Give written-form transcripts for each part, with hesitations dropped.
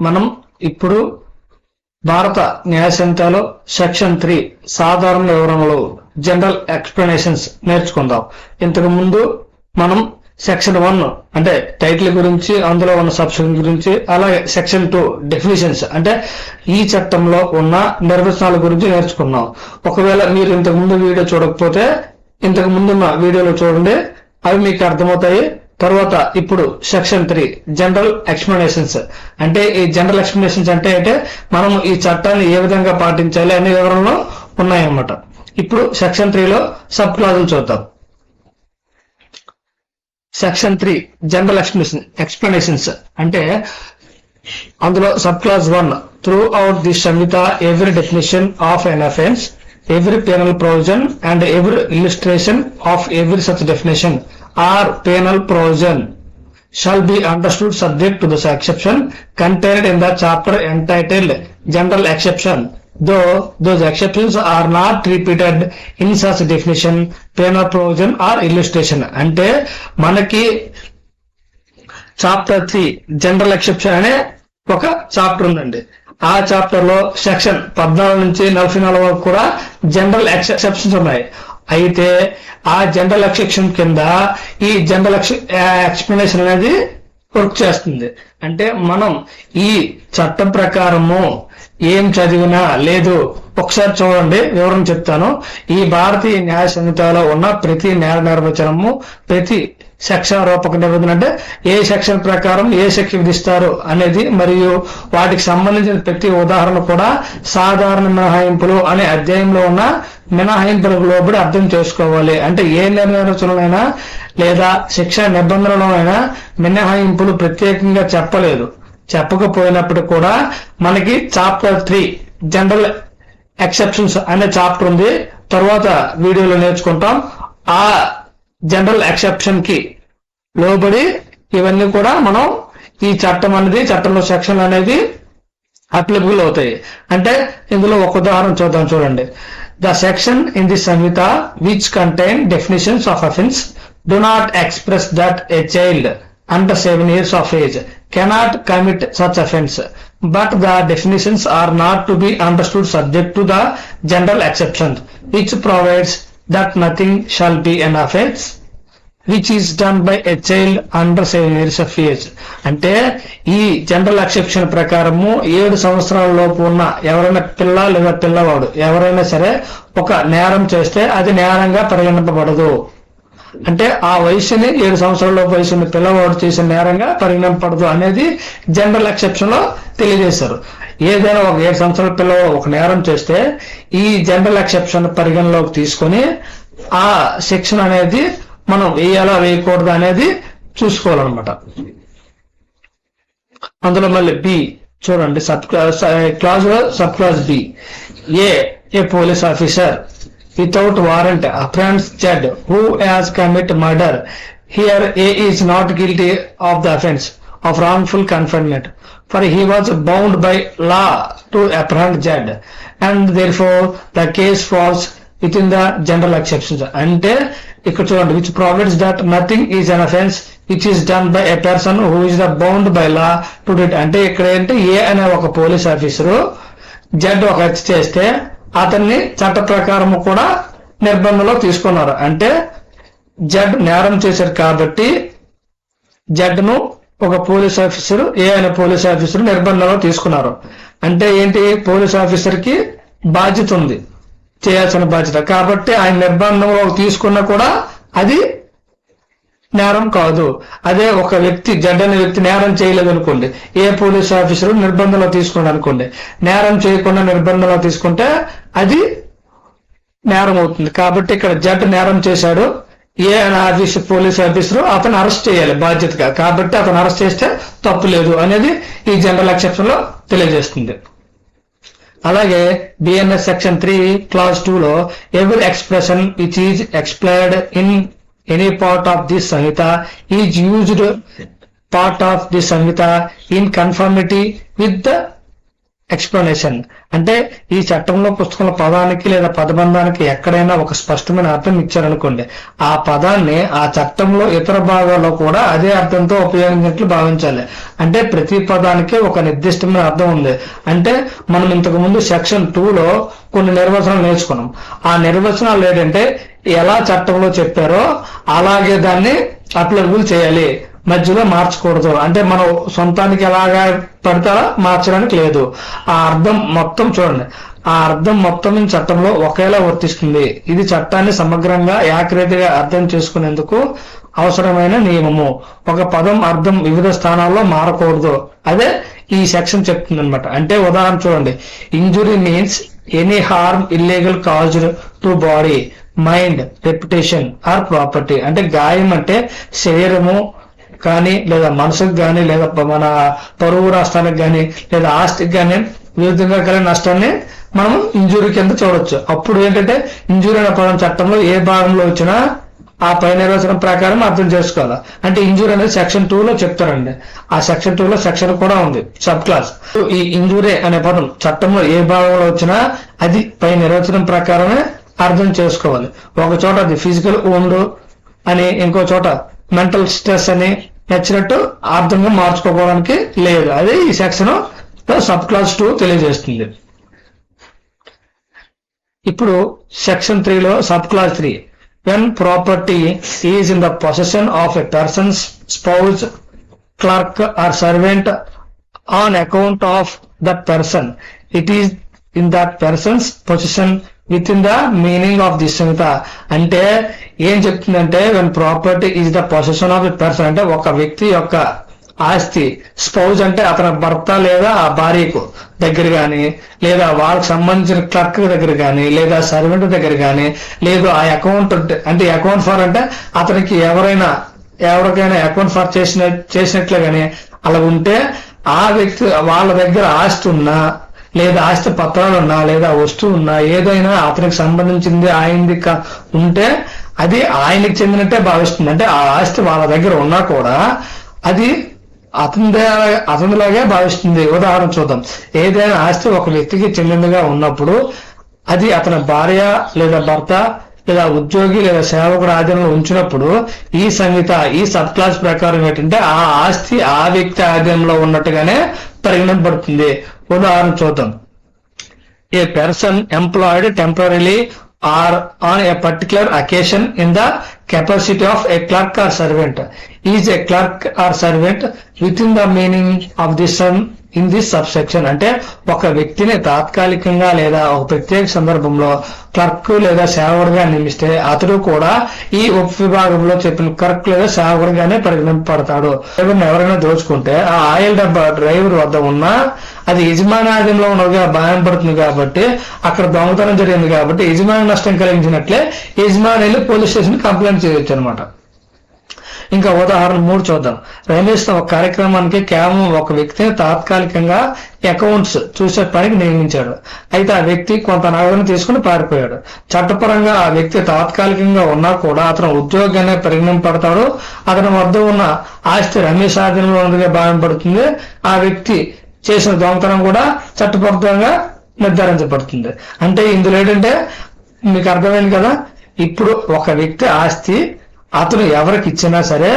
మనం ఇప్పుడు భారత న్యాయ సంహితలో సెక్షన్ 3 సాధారణ వివరణలు జనరల్ ఎక్స్ప్లెనేషన్స్ నేర్చుకుందాం. ఇంతకు ముందు మనం సెక్షన్ 1 అంటే టైటిల్ గురించి, అందులో ఉన్న సబ్సెక్షన్ గురించి, అలాగే సెక్షన్ 2 డెఫినిషన్స్ అంటే ఈ చట్టంలో ఉన్న నిర్వచనాల గురించి నేర్చుకున్నాం. ఒకవేళ మీరు ఇంతకు ముందు వీడియో చూడకపోతే ఇంతకు ముందున్న వీడియోలో చూడండి, అవి మీకు అర్థమవుతాయి. తర్వాత ఇప్పుడు సెక్షన్ 3 జనరల్ ఎక్స్ప్లెనేషన్స్ అంటే ఈ జనరల్ ఎక్స్ప్లెనేషన్స్ అంటే మనం ఈ చట్టాన్ని ఏ విధంగా పాటించాలి అనే వివరణలు ఉన్నాయన్నమాట. ఇప్పుడు సెక్షన్ 3లో సబ్ క్లాజులు చూద్దాం. సెక్షన్ 3 జనరల్ ఎక్స్ప్లెనేషన్స్ అంటే అందులో sub clause 1 throughout the Sanhita every definition of an offence, every penal provision and every illustration of every such definition or penal provision shall be understood subject to the exception contained in the chapter entitled General Exception, though those exceptions are not repeated in such definition, penal provision or illustration. అంటే మనకి chapter 3 general exception అనే ఒక chapter ఉందండి. ఆ chapter లో section 14 నుంచి 44 వరకు కూడా జనరల్ ఎక్సెప్షన్స్ ఉన్నాయి. అయితే ఆ జనరల్ ఎక్సెప్షన్ కింద ఈ జనరల్ ఎక్స్ప్లెనేషన్ అనేది వర్క్ చేస్తుంది. అంటే మనం ఈ చట్టం ప్రకారము ఏం చదివినా లేదు, ఒకసారి చూడండి, వివరణ చెప్తాను. ఈ భారతీయ న్యాయ సంహితలో ఉన్న ప్రతి న్యాయ నిర్వచనము, ప్రతి సెక్షన్ రూపక నిబంధన అంటే ఏ సెక్షన్ ప్రకారం ఏ శిక్ష విధిస్తారు అనేది, మరియు వాటికి సంబంధించిన ప్రతి ఉదాహరణ కూడా సాధారణ మినహాయింపులు అనే అధ్యాయంలో ఉన్న మినహాయింపులకు లోబడి అర్థం చేసుకోవాలి. అంటే ఏ నిర్వచనంలోనైనా లేదా శిక్షా నిబంధనలోనైనా మినహాయింపులు ప్రత్యేకంగా చెప్పలేదు. చెప్పకపోయినప్పుడు కూడా మనకి చాప్టర్ 3 జనరల్ ఎక్సెప్షన్స్ అనే చాప్టర్ ఉంది. తర్వాత వీడియోలో నేర్చుకుంటాం. ఆ జనరల్ ఎక్సెప్షన్ కి లోబడి ఇవన్నీ కూడా మనం ఈ చట్టం అనేది, చట్టంలో సెక్షన్ అనేది అప్లికబుల్ అవుతాయి. అంటే ఇందులో ఒక ఉదాహరణ చూద్దాం, చూడండి. The section in the Sanhita which contain definitions of offence do not express that a child under 7 years of age cannot commit such offence, but the definitions are not to be understood subject to the general exception which provides that nothing shall be an offence which is done by a child under 7 years of age. అంటే ఈ general exception ప్రకారము 7 సంవత్సరాల లోపు ఉన్న ఎవరైనా పిల్ల లేదా పిల్లవాడు ఎవరైనా సరే ఒక నేరం చేస్తే అది నేరంగా పరిగణింపబడదు. అంటే ఆ వయసుని 7 సంవత్సరాల లోపు వయసున్న పిల్లవాడు చేసిన నేరంగా పరిగణింపబడదు అనేది జనరల్ ఎక్సెప్షన్ లో తెలియజేశారు. ఏదైనా ఒక 7 సంవత్సరాల పిల్లవాడు ఒక నేరం చేస్తే ఈ జనరల్ ఎక్సెప్షన్ పరిగణలోకి తీసుకొని ఆ సెక్షన్ అనేది మనం వేయాలా వేయకూడదు అనేది చూసుకోవాలన్నమాట. అందులో మళ్ళీ బి చూడండి, క్లాజ్ లో sub clause B, A police officer without warrant apprehends Chad who has committed murder. Here A is not guilty of the offence of wrongful confinement, for he was bound by law to apprehend Chad, and therefore the case falls within the general exceptions. అంటే ఇక్కడ చూడండి, which provides that nothing is an offence which is done by a person who is bound by law to do it. అంటే ఇక్కడ ఏంటి, ఏ అనే ఒక police officer Z ఒక హత్య చేస్తే అతన్ని చట్ట ప్రకారము కూడా నిర్బంధంలో తీసుకున్నారు. అంటే జడ్ నేరం చేశారు కాబట్టి జడ్ను ఒక పోలీస్ ఆఫీసర్, ఏ అనే పోలీస్ ఆఫీసర్ నిర్బంధంలో తీసుకున్నారు. అంటే ఏంటి, పోలీస్ ఆఫీసర్ కి బాధ్యత ఉంది, చేయాల్సిన బాధ్యత. కాబట్టి ఆయన నిర్బంధంలో తీసుకున్నా కూడా అది నేరం కాదు. అదే ఒక వ్యక్తి, జడ్ అనే వ్యక్తి నేరం చేయలేదు అనుకోండి, ఏ పోలీస్ ఆఫీసర్ నిర్బంధంలో తీసుకున్నాడు అనుకోండి, నేరం చేయకుండా నిర్బంధంలో తీసుకుంటే అది నేరం అవుతుంది. కాబట్టి ఇక్కడ జడ్ నేరం చేశాడు, ఏ అనే పోలీస్ ఆఫీసర్ అతను అరెస్ట్ చేయాలి బాధ్యతగా, కాబట్టి అతను అరెస్ట్ చేస్తే తప్పు లేదు అనేది ఈ జనరల్ ఎక్సెప్షన్ లో తెలియజేస్తుంది. అలాగే బిఎన్ఎస్ సెక్షన్ 3 క్లాజ్ 2 లో every expression which is explained in any part of this Samhita is used part of this Samhita in conformity with the explanation అంటే ఈ చట్టంలో పుస్తకంలో పదానికి లేదా పదబంధానికి ఎక్కడైనా ఒక స్పష్టమైన అర్థం ఇచ్చారనుకోండి, ఆ పదాన్ని ఆ చట్టంలో ఇతర భాగాల్లో కూడా అదే అర్థంతో ఉపయోగించినట్లు భావించాలి. అంటే ప్రతి పదానికి ఒక నిర్దిష్టమైన అర్థం ఉంది. అంటే మనం ఇంతకు ముందు సెక్షన్ 2లో కొన్ని నిర్వచనాలు నేర్చుకున్నాం. ఆ నిర్వచనాలు ఏంటంటే ఎలా చట్టంలో చెప్పారో అలాగే దాన్ని అప్లికబుల్ చేయాలి, మధ్యలో మార్చకూడదు. అంటే మనం సొంతానికి ఎలాగా పడతారో మార్చడానికి లేదు. ఆ అర్థం మొత్తం చూడండి, ఆ అర్థం మొత్తం చట్టంలో ఒకేలా వర్తిస్తుంది. ఇది చట్టాన్ని సమగ్రంగా ఏకరీతిగా అర్థం చేసుకునేందుకు అవసరమైన నియమము. ఒక పదం అర్థం వివిధ స్థానాల్లో మారకూడదు, అదే ఈ సెక్షన్ చెప్తుంది అనమాట. అంటే ఉదాహరణ చూడండి, injury means any harm illegal caused to body, mind, reputation are property. అంటే గాయం అంటే శరీరము కానీ లేదా మనసుకు కానీ లేదా మన పరువు రాష్ట్రానికి కానీ లేదా ఆస్తికి కానీ విరుద్ధంగా కలిగిన నష్టాన్ని మనం ఇంజురీ కింద చూడొచ్చు. అప్పుడు ఏంటంటే ఇంజురీ అనే పదం చట్టంలో ఏ భాగంలో వచ్చినా ఆ పై నిర్వచనం ప్రకారం అర్థం చేసుకోవాలి. అంటే ఇంజురీ అనేది సెక్షన్ 2లో చెప్తారండి. ఆ సెక్షన్ 2లో సెక్షన్ కూడా ఉంది, సబ్ క్లాస్. ఈ ఇంజురీ అనే పదం చట్టంలో ఏ భాగంలో వచ్చినా అది పై నిర్వచనం ప్రకారమే అర్థం చేసుకోవాలి. ఒక చోట అది ఫిజికల్ వౌండ్ అని, ఇంకో చోట మెంటల్ స్ట్రెస్ అని నచ్చినట్టు అర్థంగా మార్చుకోవడానికి లేదు. అదే ఈ సెక్షన్ సబ్ క్లాస్ 2 తెలియజేస్తుంది. ఇప్పుడు సెక్షన్ 3లో sub clause 3, when property is in the possession of a person's spouse, clerk or servant on account of that person, it is in that person's possession within the meaning of this సంహిత. అంటే ఏం చెప్తుందంటే when property is the possession of a person అంటే ఒక వ్యక్తి యొక్క ఆస్తి, spouse అంటే అతని భర్త లేదా ఆ భార్యకు దగ్గర కానీ, లేదా వాళ్ళకి సంబంధించిన క్లర్క్ దగ్గర కానీ, లేదా సర్వెంట్ దగ్గర కానీ, లేదు ఆ అకౌంట్ అంటే అకౌంట్ ఫర్ అంటే అతనికి ఎవరికైనా అకౌంట్ ఫర్ చేసినట్లే కానీ అలా ఉంటే ఆ వ్యక్తి వాళ్ళ దగ్గర ఆస్తి ఉన్నా లేదా ఆస్తి పత్రాలు ఉన్నా లేదా వస్తువు ఉన్నా ఏదైనా అతనికి సంబంధించింది ఆయనది ఉంటే అది ఆయనకి చెందినట్టే భావిస్తుంది. అంటే ఆ ఆస్తి వాళ్ళ దగ్గర ఉన్నా కూడా అది అతనిలాగే భావిస్తుంది. ఉదాహరణ చూద్దాం, ఏదైనా ఆస్తి ఒక వ్యక్తికి చెందినదిగా ఉన్నప్పుడు అది అతని భార్య లేదా భర్త లేదా ఉద్యోగి లేదా సేవకుడు ఆధీనంలో ఉంచినప్పుడు ఈ సంహిత ఈ సబ్ క్లాస్ ప్రకారం ఏంటంటే ఆ ఆస్తి ఆ వ్యక్తి ఆధీనంలో ఉన్నట్టుగానే పరిగణింపబడుతుంది. ఉదాహరణ చూద్దాం, A person employed temporarily or on a particular occasion in the capacity of a clerk or servant is a clerk or servant within the meaning of this in this subsection. అంటే ఒక వ్యక్తిని తాత్కాలికంగా లేదా ఒక ప్రత్యేక సందర్భంలో క్లర్క్ లేదా సేవకుడిగా నియమిస్తే అతడు కూడా ఈ ఉప విభాగంలో చెప్పిన క్లర్క్ లేదా సేవకుడిగానే పరిగణింపబడతాడు. ఎవరైనా దోచుకుంటే ఆ ఆయిల్ డబ్బా డ్రైవర్ వద్ద ఉన్నా అది యజమాని ఆధీనంలో ఉన్నదిగా భావింపబడుతుంది కాబట్టి అక్కడ దొంగతనం జరిగింది కాబట్టి యజమాని నష్టం కలిగించినట్లే యజమాని వెళ్ళి పోలీస్ స్టేషన్ కంప్లైంట్ చేయొచ్చు అనమాట. ఇంకా ఉదాహరణ 3 చూద్దాం. రమేష్ ఒక కార్యక్రమానికి కేవలం ఒక వ్యక్తిని తాత్కాలికంగా అకౌంట్స్ చూసే పనికి నియమించాడు. అయితే ఆ వ్యక్తి కొంత నగదును తీసుకుని పారిపోయాడు. చట్టపరంగా ఆ వ్యక్తి తాత్కాలికంగా ఉన్నా కూడా అతను ఉద్యోగాన్ని పరిగణింపబడతాడు. అతని వద్ద ఉన్న ఆస్తి రమేష్ ఆధీనంలో ఉన్నదిగా భావింపబడుతుంది. ఆ వ్యక్తి చేసిన దొంగతనం కూడా చట్టబద్ధంగా నిర్ధారించబడుతుంది. అంటే ఇందులో ఏంటంటే మీకు అర్థమైంది కదా, ఇప్పుడు ఒక వ్యక్తి ఆస్తి అతను ఎవరికి ఇచ్చినా సరే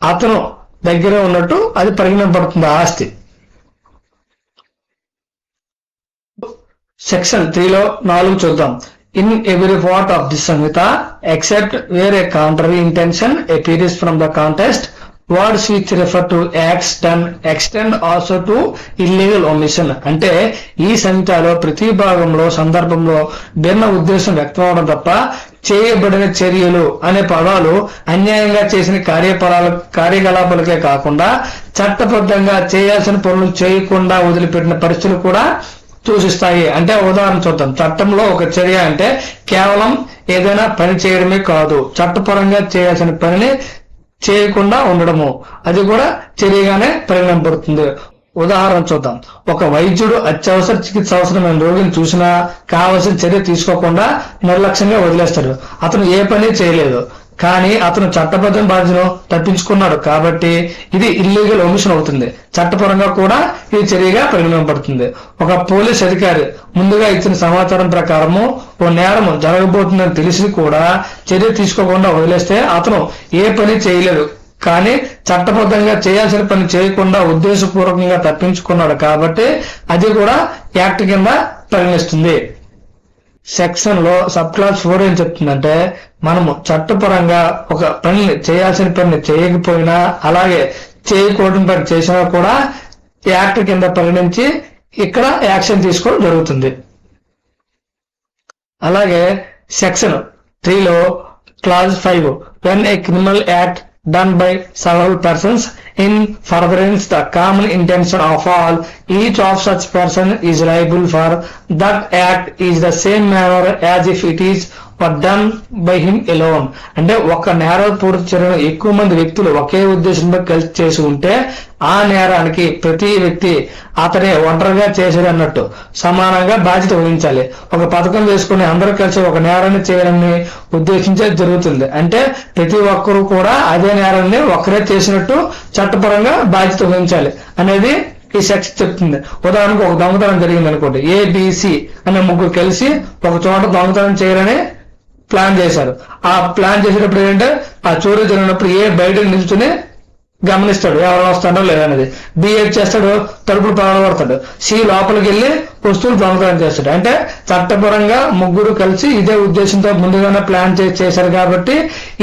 అతను దగ్గర ఉన్నట్టు అది పరిగణింపబడుతుంది ఆస్తి. సెక్షన్ 3లో 4 చూద్దాం. In every part of this Sanhita except where a contrary intention appears from the context, words which refer to acts done extend also to illegal omission. అంటే ఈ సంహితలో ప్రతి భాగంలో సందర్భంలో భిన్న ఉద్దేశం వ్యక్తం అవడం తప్ప చేయబడిన చర్యలు అనే పదాలు అన్యాయంగా చేసిన కార్యకలాపాలకే కాకుండా చట్టబద్ధంగా చేయాల్సిన పనులు చేయకుండా వదిలిపెట్టిన పరిస్థితులు కూడా సూచిస్తాయి. అంటే ఉదాహరణ చూద్దాం, చట్టంలో ఒక చర్య అంటే కేవలం ఏదైనా పని చేయడమే కాదు, చట్టపరంగా చేయాల్సిన పనిని చేయకుండా ఉండడము అది కూడా చర్యగానే పరిగణింపబడుతుంది. ఉదాహరణ చూద్దాం, ఒక వైద్యుడు అత్యవసర చికిత్స అవసరమైన రోగిని చూసినా కావలసిన చర్య తీసుకోకుండా నిర్లక్ష్యంగా వదిలేస్తాడు. అతను ఏ పని చేయలేదు కానీ అతను చట్టబద్ధ బాధ్యతను తప్పించుకున్నాడు కాబట్టి ఇది ఇల్లీగల్ ఒమిషన్ అవుతుంది. చట్టపరంగా కూడా ఇది చర్యగా పరిగణింపబడుతుంది. ఒక పోలీస్ అధికారి ముందుగా ఇచ్చిన సమాచారం ప్రకారము ఓ నేరం జరగబోతుందని తెలిసి కూడా చర్య తీసుకోకుండా వదిలేస్తే అతను ఏ పని చేయలేడు. కానీ చట్టబద్ధంగా చేయాల్సిన పని చేయకుండా ఉద్దేశపూర్వకంగా తప్పించుకున్నాడు కాబట్టి అది కూడా యాక్ట్ కింద పరిగణిస్తుంది. సెక్షన్ లో సబ్ క్లాస్ 4 ఏం చెప్తుందంటే, మనము చట్టపరంగా ఒక పనిని చేయాల్సిన పనిని చేయకపోయినా అలాగే చేయకూడని పని చేసినా కూడా యాక్ట్ కింద పరిగణించి ఇక్కడ యాక్షన్ తీసుకోవడం జరుగుతుంది. అలాగే section 3లో clause 5 when a criminal act done by several persons in furtherance the common intention of all, each of such person is liable for that act is the same manner as if it is done by him alone. అంటే ఒక నేరపూరిత చర్యను ఎక్కువ మంది వ్యక్తులు ఒకే ఉద్దేశంతో కలిసి చేసి ఉంటే ఆ నేరానికి ప్రతి వ్యక్తి అతనే ఒంటరిగా చేసేది అన్నట్టు సమానంగా బాధ్యత వహించాలి. ఒక పథకం వేసుకుని అందరూ కలిసి ఒక నేరాన్ని చేయాలని ఉద్దేశించే జరుగుతుంది. అంటే ప్రతి ఒక్కరూ కూడా అదే నేరాన్ని ఒక్కరే చేసినట్టు చట్టపరంగా బాధ్యత వహించాలి అనేది ఈ సెక్షన్ చెప్తుంది. ఉదాహరణకు ఒక దొంగతనం జరిగింది అనుకోండి, ఏబిసి అనే ముగ్గురు కలిసి ఒక చోట దొంగతనం చేయాలని ప్లాన్ చేశారు. ఆ ప్లాన్ చేసేటప్పుడు ఏంటంటే ఆ చోరీ జరిగినప్పుడు ఏ బయటకు నిల్చుని గమనిస్తాడు ఎవరు వస్తాడో లేదనేది. బి ఏం చేస్తాడు, తలుపులు పగలగొడతాడు. సి లోపలికి వెళ్ళి వస్తువులు దొంగతనం చేస్తాడు. అంటే చట్టపరంగా ముగ్గురు కలిసి ఇదే ఉద్దేశంతో ముందుగానే ప్లాన్ చేశారు కాబట్టి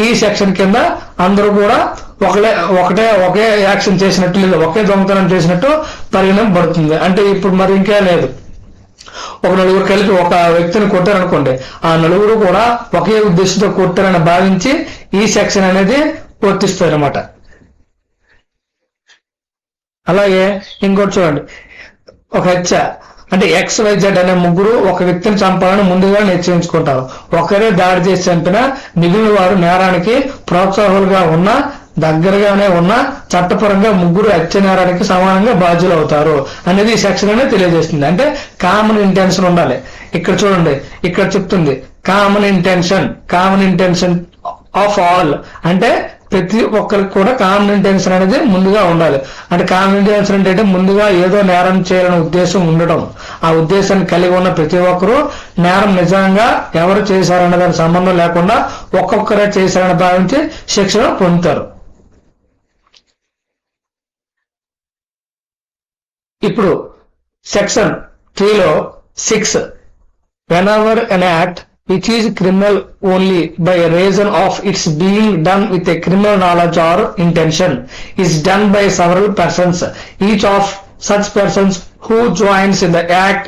ఈ సెక్షన్ కింద అందరూ కూడా ఒకే యాక్షన్ చేసినట్టు లేదా ఒకే దొంగతనం చేసినట్టు పరిగణింపబడుతుంది. అంటే ఇప్పుడు మరి ఇంకా లేదు, ఒక నలుగురు కలిపి ఒక వ్యక్తిని కొట్టారనుకోండి, ఆ నలుగురు కూడా ఒకే ఉద్దేశంతో కొట్టారని భావించి ఈ సెక్షన్ అనేది వర్తిస్తుంది అన్నమాట. అలాగే ఇంకోటి చూడండి, ఒక హత్య అంటే XYZ అనే ముగ్గురు ఒక వ్యక్తిని చంపాలని ముందుగా నిశ్చయించుకుంటారు. ఒకరే దాడి చేసి చంపిన మిగిలిన వారు నేరానికి ప్రోత్సాహకులుగా ఉన్న దగ్గరగానే ఉన్న చట్టపరంగా ముగ్గురు హత్య నేరానికి సమానంగా బాధ్యులు అవుతారు అనేది ఈ సెక్షన్ అనేది తెలియజేస్తుంది. అంటే కామన్ ఇంటెన్షన్ ఉండాలి. ఇక్కడ చూడండి, ఇక్కడ చెప్తుంది కామన్ ఇంటెన్షన్ ఆఫ్ ఆల్ అంటే ప్రతి ఒక్కరికి కూడా కామన్ ఇంటెన్షన్ అనేది ముందుగా ఉండాలి. అంటే కామన్ ఇంటెన్షన్ అంటే ముందుగా ఏదో నేరం చేయాలనే ఉద్దేశం ఉండటం. ఆ ఉద్దేశాన్ని కలిగి ఉన్న ప్రతి ఒక్కరూ నేరం నిజంగా ఎవరు చేశారన్న దానికి సంబంధం లేకుండా ఒక్కొక్కరే చేశారని భావించి శిక్షణ పొందుతారు. ఇప్పుడు section 3లో 6 whenever an act which is criminal only by reason of its being done with a criminal knowledge or intention is done by several persons, each of such persons who joins in the act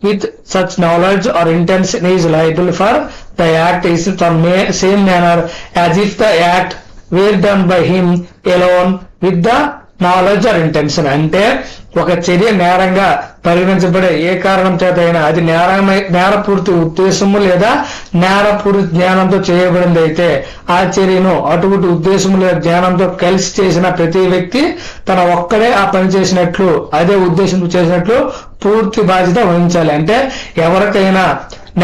with such knowledge or intention is liable for the act is the same manner as if the act were done by him alone with the knowledge or intention. అంటే ఒక చర్య నేరంగా పరిగణించబడే ఏ కారణం చేత అయినా అది నేరపూర్తి ఉద్దేశము లేదా నేరపూర్తి జ్ఞానంతో చేయబడింది అయితే ఆ చర్యను అటువంటి ఉద్దేశము లేదా జ్ఞానంతో కలిసి చేసిన ప్రతి వ్యక్తి తన ఒక్కడే ఆ పని చేసినట్లు అదే ఉద్దేశంతో చేసినట్లు పూర్తి బాధ్యత వహించాలి. అంటే ఎవరికైనా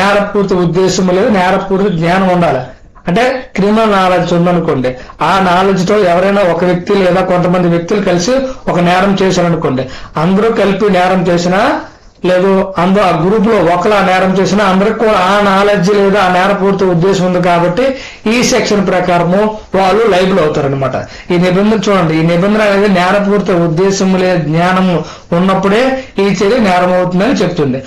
నేరపూర్తి ఉద్దేశము లేదా నేరపూర్తి జ్ఞానం ఉండాలి. అంటే క్రిమినల్ నాలెడ్జ్ ఉందనుకోండి, ఆ నాలెడ్జ్ తో ఎవరైనా ఒక వ్యక్తి లేదా కొంతమంది వ్యక్తులు కలిసి ఒక నేరం చేశారనుకోండి, అందరూ కలిపి నేరం చేసినా లేదు అందరూ ఆ గ్రూప్ లో ఒకలా నేరం చేసినా అందరికి కూడా ఆ నాలెడ్జ్ లేదా ఆ నేరపూర్తి ఉద్దేశం ఉంది కాబట్టి ఈ సెక్షన్ ప్రకారము వాళ్ళు లైబుల్ అవుతారనమాట. ఈ నిబంధన చూడండి, ఈ నిబంధన అనేది నేరపూర్తి ఉద్దేశం లేదా జ్ఞానము ఉన్నప్పుడే ఈ చర్య నేరం అవుతుందని చెప్తుంది.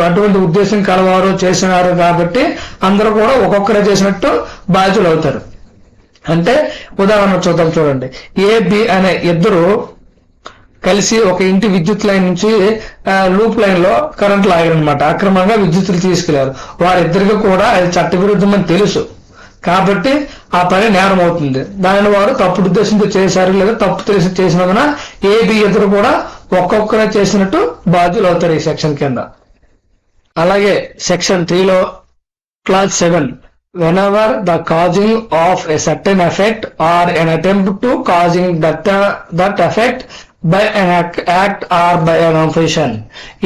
అటువంటి ఉద్దేశం కలవారు చేసినారు కాబట్టి అందరూ కూడా ఒక్కొక్కరే చేసినట్టు బాధ్యులు అవుతారు. అంటే ఉదాహరణ చూద్దాం చూడండి, AB అనే ఇద్దరు కలిసి ఒక ఇంటి విద్యుత్ లైన్ నుంచి లూప్ లైన్ లో కరెంట్ లాగారనమాట. అక్రమంగా విద్యుత్తులు తీసుకెళ్లారు. వారిద్దరికి కూడా అది చట్టవిరుద్ధమని తెలుసు కాబట్టి ఆ పని నేరం అవుతుంది. దానిని వారు తప్పుడు ఉద్దేశంతో చేశారు లేదా తప్పు తెలిసి చేసినందున AB ఇద్దరు కూడా ఒక్కొక్కరే చేసినట్టు బాధ్యులు అవుతారు ఈ సెక్షన్ కింద. అలాగే section 3లో clause 7 whenever the causing of a certain effect or an attempt to causing that effect by an act or by an omission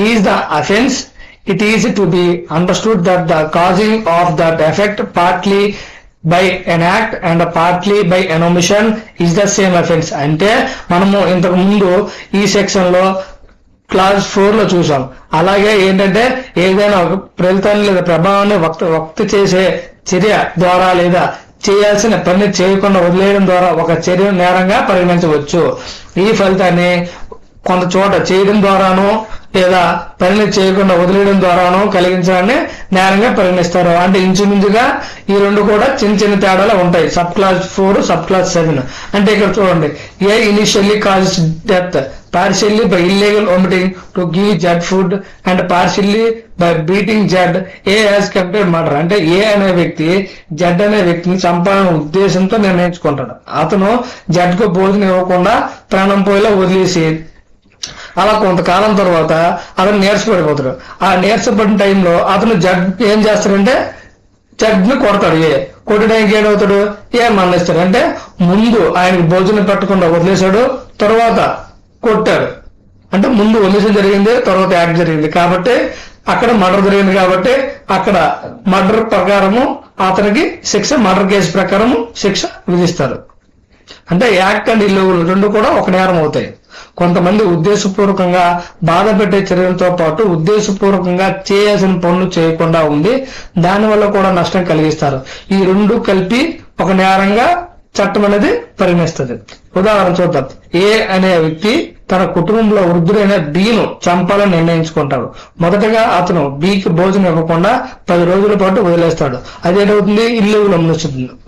is the offense, it is to be understood that the causing of that effect partly by an act and partly by an omission is the same offence. అంటే మనము ఇంతకు ముందు ఈ section లో class 4 లో చూసాం. అలాగే ఏంటంటే ఏదైనా ఒక ఫలితాన్ని లేదా ప్రభావాన్ని వ్యక్త చేసే చర్య ద్వారా లేదా చేయాల్సిన పని చేయకుండా వదిలేయడం ద్వారా ఒక చర్యను నేరంగా పరిగణించవచ్చు. ఈ ఫలితాన్ని కొంత చోట చేయడం ద్వారానో లేదా పనిని చేయకుండా వదిలేయడం ద్వారానో కలిగించడాన్ని నేరంగా పరిగణిస్తారు. అంటే ఇంచుమించుగా ఈ రెండు కూడా చిన్న చిన్న తేడాలు ఉంటాయి. Sub clause 4 sub clause 7. అంటే ఇక్కడ చూడండి, A initially causes death partially by illegal omitting to give Jad food and partially by beating Jad, A has committed murder. అంటే ఏ అనే వ్యక్తి జడ్ అనే వ్యక్తిని చంపాలనే ఉద్దేశంతో నిర్ణయించుకుంటాడు. అతను జడ్ కు భోజనం ఇవ్వకుండా ప్రాణం పోయేలా వదిలేసి అలా కొంతకాలం తర్వాత అతను నీరసపడిపోతాడు. ఆ నీరసపడిన టైంలో అతను జడ్ ఏం చేస్తాడంటే జడ్ ని కొడతాడు. కొట్టడానికి ఏడవుతాడు, మరణిస్తాడు. అంటే ముందు ఆయనకు భోజనం పెట్టకుండా వదిలేశాడు, తర్వాత కొట్టాడు. అంటే ముందు ఒమిషన్ జరిగింది, తర్వాత యాక్ట్ జరిగింది కాబట్టి అక్కడ మర్డర్ జరిగింది. కాబట్టి అక్కడ మర్డర్ ప్రకారము అతనికి శిక్ష, మర్డర్ కేసు ప్రకారము శిక్ష విధిస్తారు. అంటే యాక్ట్ అండ్ ఇల్లీగల్ రెండు కూడా ఒక నేరం అవుతాయి. కొంతమంది ఉద్దేశపూర్వకంగా బాధ పెట్టే చర్యలతో పాటు ఉద్దేశపూర్వకంగా చేయాల్సిన పనులు చేయకుండా ఉంది, దానివల్ల కూడా నష్టం కలిగిస్తారు. ఈ రెండు కలిపి ఒక నేరంగా చట్టం అనేది పరిగణిస్తుంది. ఉదాహరణ చూద్దాం. ఏ అనే వ్యక్తి తన కుటుంబంలో వృద్ధుడైన బిను చంపాలని నిర్ణయించుకుంటాడు. మొదటగా అతను బికి భోజనం ఇవ్వకుండా 10 రోజుల పాటు వదిలేస్తాడు. అదేంటవుతుంది, ఇల్లీగల్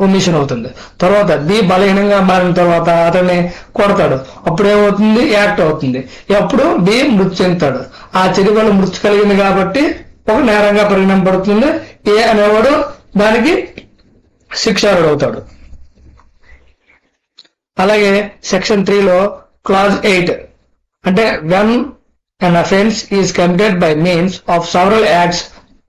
ఒమిషన్ అవుతుంది. తర్వాత బి బలహీనంగా మారిన తర్వాత అతన్ని కొడతాడు. అప్పుడేమవుతుంది, యాక్ట్ అవుతుంది. అప్పుడు బి మృతి చెందుతాడు. ఆ చర్య వల్ల మృతి కలిగింది కాబట్టి ఒక నేరంగా పరిగణింపబడుతుంది. ఏ అనేవాడు దానికి శిక్షార్హుడవుతాడు. అలాగే సెక్షన్ 3 లో క్లాజ్ 8 అంటే when an offense is committed by means of several acts,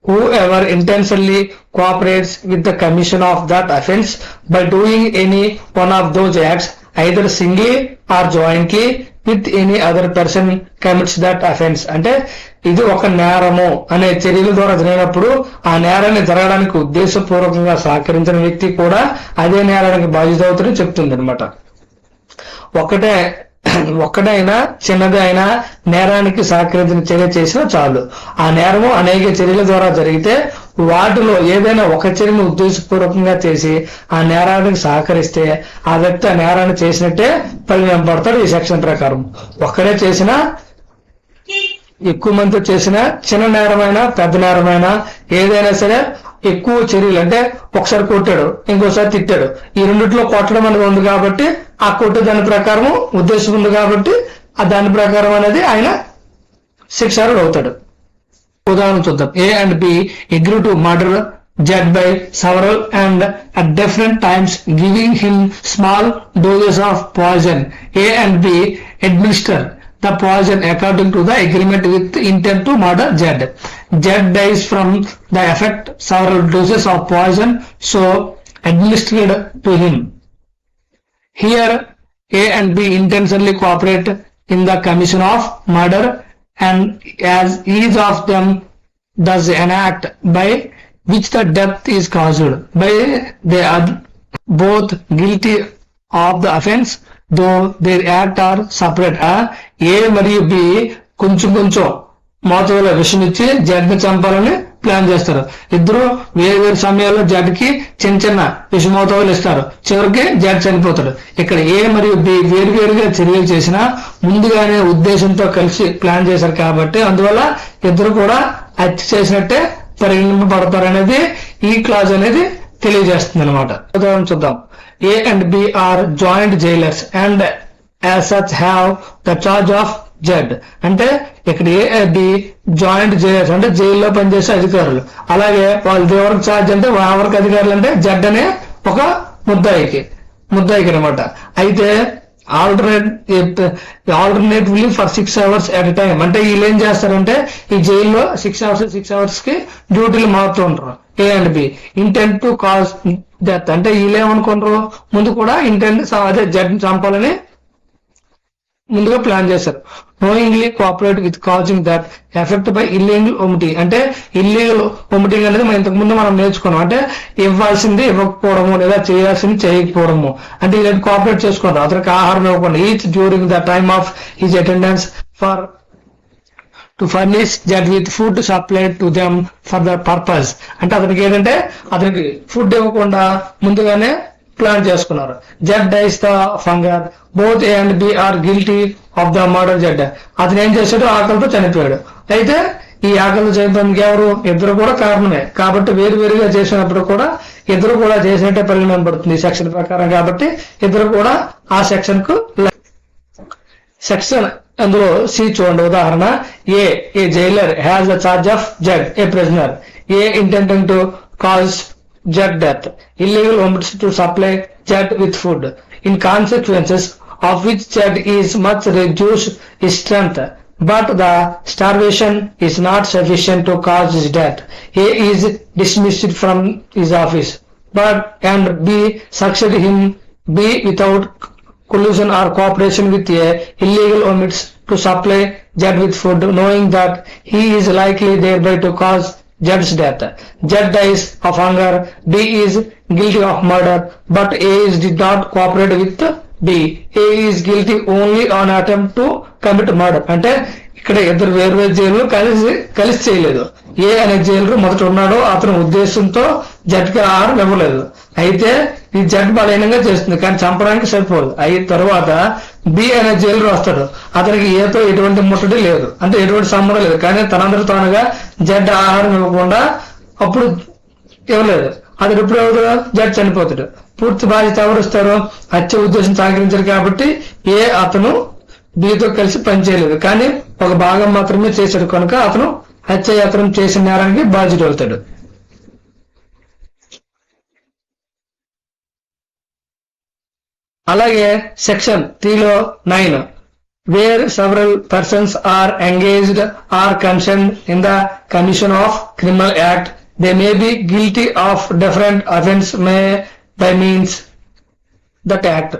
whoever intentionally cooperates with the commission of that offense by doing any one of those acts either singly or jointly with any other person commits that offense. అంటే ఇది ఒక నేరము అనే చర్యల ద్వారా జరిగినప్పుడు ఆ నేరాన్ని జరగడానికి ఉద్దేశపూర్వకంగా సహకరించిన వ్యక్తి కూడా అదే నేరానికి బాధ్యత అవుతుందని చెప్తుంది అనమాట. ఒక్కటైనా చిన్నది అయినా నేరానికి సహకరించిన చర్య చేసినా చాలు. ఆ నేరము అనేక చర్యల ద్వారా జరిగితే వాటిలో ఏదైనా ఒక చర్యను ఉద్దేశపూర్వకంగా చేసి ఆ నేరానికి సహకరిస్తే ఆ వ్యక్తి ఆ నేరాన్ని చేసినట్టే పరిగణింపబడతాడు. ఈ సెక్షన్ ప్రకారం ఒక్కడే చేసినా, ఎక్కువ మందితో చేసిన, చిన్న నేరమైనా పెద్ద నేరమైనా ఏదైనా సరే ఎక్కువ చర్యలు అంటే ఒకసారి కొట్టాడు, ఇంకోసారి తిట్టాడు, ఈ రెండిట్లో కొట్టడం అనేది ఉంది కాబట్టి ఆ కొట్టే దాని ప్రకారం ఉద్దేశం ఉంది కాబట్టి ఆ దాని ప్రకారం అనేది ఆయన శిక్షార్హుడు అవుతాడు. ఉదాహరణ చూద్దాం. A and B agree to murder Jad by several and at different times, giving him small doses of poison. A and B administer the poison according to the agreement with intent to murder Jad. Jad dies from the effect several doses of poison so administered to him. Here A and B intentionally cooperate in the commission of murder, and as each of them does an act by which the death is caused, by they are both guilty of the offense though their act are separate. A మరియు B కొంచెం మోతాదులో విషం ఇచ్చి జడ్ని చంపాలని plan చేస్తారు. ఇద్దరు వేరు సమయాల్లో జడ్కి చిన్న విష మోతాదులు ఇస్తారు. చివరికి జడ్ చనిపోతాడు. ఇక్కడ ఏ మరియు బి వేరుగా చర్యలు చేసినా ముందుగానే ఉద్దేశంతో కలిసి ప్లాన్ చేశారు కాబట్టి అందువల్ల ఇద్దరు కూడా హత్య చేసినట్టే పరిగణింపబడతారనేది ఈ క్లాజ్ అనేది తెలియజేస్తుంది అనమాట. ఉదాహరణ చూద్దాం. A and B are joint jailers and as such have the charge of Jad. అంటే ఇక్కడ A, B జాయింట్ జైలర్స్ అంటే జైల్లో పనిచేసే అధికారులు. అలాగే వాళ్ళు ఎవరికి ఛార్జ్ అంటే ఎవరికి అధికారులు అంటే జడ్ అనే ఒక ముద్దాయికి అనమాట. అయితే alternatively for 6 hours at a time. అంటే వీళ్ళు ఏం చేస్తారంటే ఈ జైల్లో 6 hours కి డ్యూటీలు మారుతూ ఉంటారు. A and B intent to cause death అంటే వీళ్ళు ఏమనుకుంటారు, ముందు కూడా ఇంటెంట్ అదే జడ్ చంపాలని ముందుగా ప్లాన్ చేశారు. Knowingly cooperate with causing that effect by illegal omitting. అంటే ఇల్లీగల్ ఒమిటింగ్ అనేది మనం ఇంతకు ముందు మనం నేర్చుకున్నాం. అంటే ఇవ్వాల్సింది ఇవ్వకపోవడము లేదా చేయాల్సింది చేయకపోవడము. అంటే ఇలాంటి కోఆపరేట్ చేసుకోవడం, అతనికి ఆహారం ఇవ్వకుండా each during the time of his attendance for to furnish Z with food supplied to them for the purpose. అంటే అతనికి ఏంటంటే అతనికి ఫుడ్ ఇవ్వకుండా ముందుగానే ప్లాన్ చేసుకున్నారు. Z dies the hunger, both A and B are guilty of the murder Z. అతను ఏం చేశాడు, ఆకలితో చనిపోయాడు. అయితే ఈ ఆకలితో చనిపోయినందుకు ఎవరు, ఇద్దరు కూడా కారణమే. కాబట్టి వేరువేరుగా చేసినప్పుడు కూడా ఇద్దరు కూడా చేసినట్టే పరిగణన పడుతుంది ఈ సెక్షన్ ప్రకారం. కాబట్టి ఇద్దరు కూడా ఆ సెక్షన్ కు సెక్షన్ అందులో సి చూడండి. ఉదాహరణ A jailer has the charge of Z a prisoner. A intending to cause Z death. Illegal omits to supply Z with food, in consequences of which jad is much reduced his strength, but the starvation is not sufficient to cause his death. A is dismissed from his office, and B succeed him. B without collusion or cooperation with A illegal omits to supply jad with food, knowing that he is likely thereby to cause jad's death. Jad dies of hunger. B is guilty of murder, but A is did not cooperate with B. A is guilty only on attempt to commit murder. అంటే ఇక్కడ ఇద్దరు వేరు jail కలిసి చేయలేదు. ఏ అనే jail మొదట ఉన్నాడు, అతను ఉద్దేశంతో జడ్కి ఆహారం ఇవ్వలేదు. అయితే ఈ జడ్ బలహీనంగా చేస్తుంది కానీ చంపడానికి సరిపోదు. అయిన తర్వాత బి అనే జైలు వస్తాడు, అతనికి ఏతో ఎటువంటి ముట్టడి లేదు, అంటే ఎటువంటి సంబంధం లేదు. కానీ తనందరూ తానుగా జడ్ ఆహారం ఇవ్వకుండా అప్పుడు ఇవ్వలేదు. అతను ఎప్పుడు అవుతాడు, జడ్ చనిపోతాడు. పూర్తి బాధ్యత ఎవరిస్తారు, హత్య ఉద్దేశం సహకరించారు. కాబట్టి ఏ అతను బితో కలిసి పనిచేయలేదు కానీ ఒక భాగం మాత్రమే చేశాడు కనుక అతను హత్యాయత్నం చేసిన నేరానికి బాధ్యత అవుతాడు. అలాగే సెక్షన్ 3లో 9 where several persons are engaged or concerned in the commission of criminal act, they may be guilty of different offence may by means that act.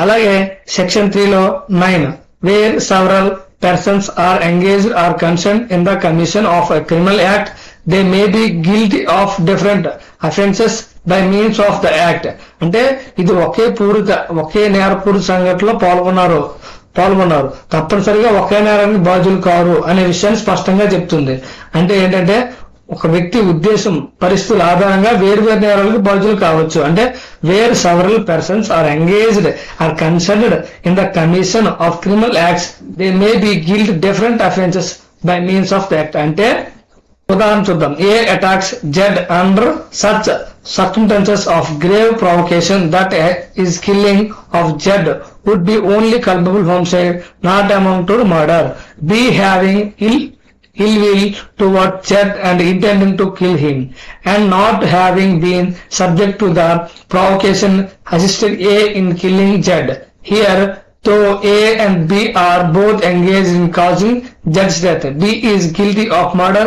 అలాగే సెక్షన్ 3లో 9 where several persons are engaged or concerned in the commission of a criminal act, they may be guilty of different offences by means of the act. అంటే ఇది ఒకే నేరపూరిత సంఘటనలో పాల్గొన్నారు తప్పనిసరిగా ఒకే నేరానికి బాధ్యులు car అనే విషయాన్ని స్పష్టంగా చెప్తుంది. అంటే ఏంటంటే ఒక వ్యక్తి ఉద్దేశం పరిస్థితుల ఆధారంగా వేరువేరు నేరాలకు బాధ్యులు కావచ్చు. అంటే where several persons are engaged or concerned in the commission of criminal acts, they may be guilt different offences by means of the act. అంటే ఉదాహరణ చూద్దాం. A attacks Z under such circumstances of grave provocation that is killing of Jed would be only culpable homicide, not amounted to murder. B having ill will toward Jed and intending to kill him, and not having been subject to the provocation assisted A in killing Jed. Here, though A and B are both engaged in causing Jed's death, B is guilty of murder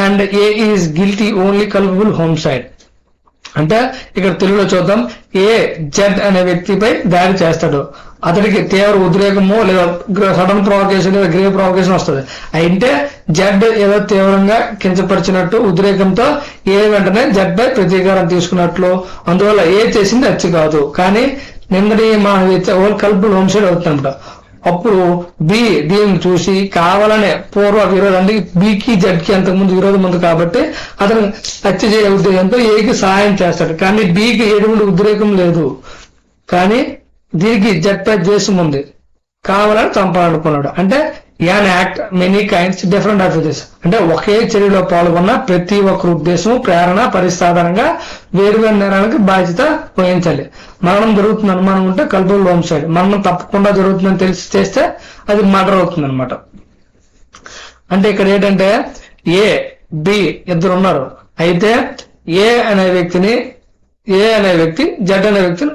and A is guilty only culpable homicide. అంటే ఇక్కడ తెలుగులో చూద్దాం. A Z అనే వ్యక్తిపై దాడి చేస్తాడు, అతడికి తీవ్ర ఉద్రేకము లేదా సడన్ ప్రొవకేషన్ లేదా గ్రేవ్ ప్రొవకేషన్ వస్తుంది. అయితే జడ్ ఏదో తీవ్రంగా కించపరిచినట్టు ఉద్రేకంతో ఏ వెంటనే జడ్ పై ప్రతీకారం తీసుకున్నట్లు, అందువల్ల ఏ చేసింది హత్య కాదు కానీ నిందని కల్పుల్ హోమ్సైడ్ అవుతుందంట. అప్పుడు బి దీన్ని చూసి కావాలనే పూర్వ విరోధం, అంటే బికి జడ్కి అంతకుముందు విరోధం ఉంది కాబట్టి అతను హత్య చేయ ఉద్దేశంతో ఏకి సహాయం చేస్తాడు. కానీ బికి ఎటువంటి ఉద్రేకం లేదు కానీ దీనికి జడ్ పై ద్వేషం ఉంది, కావాలని చంపాలనుకున్నాడు. అంటే an act many kinds different offences. అంటే ఒకే చర్యలో పాల్గొన్న ప్రతి ఒక్కరి ఉద్దేశం ప్రేరణ పరిస్థానంగా వేరువేరు నేరాలకు బాధ్యత వహించాలి. మరణం జరుగుతుంది అనుమానం ఉంటే కల్పబుల్ హోమ్సైడ్, మరణం తప్పకుండా జరుగుతుందని తెలిసి చేస్తే అది మర్డర్ అవుతుంది అనమాట. అంటే ఇక్కడ ఏంటంటే ఏ బి ఇద్దరు ఉన్నారు. అయితే ఏ అనే వ్యక్తి జడ్ అనే వ్యక్తిని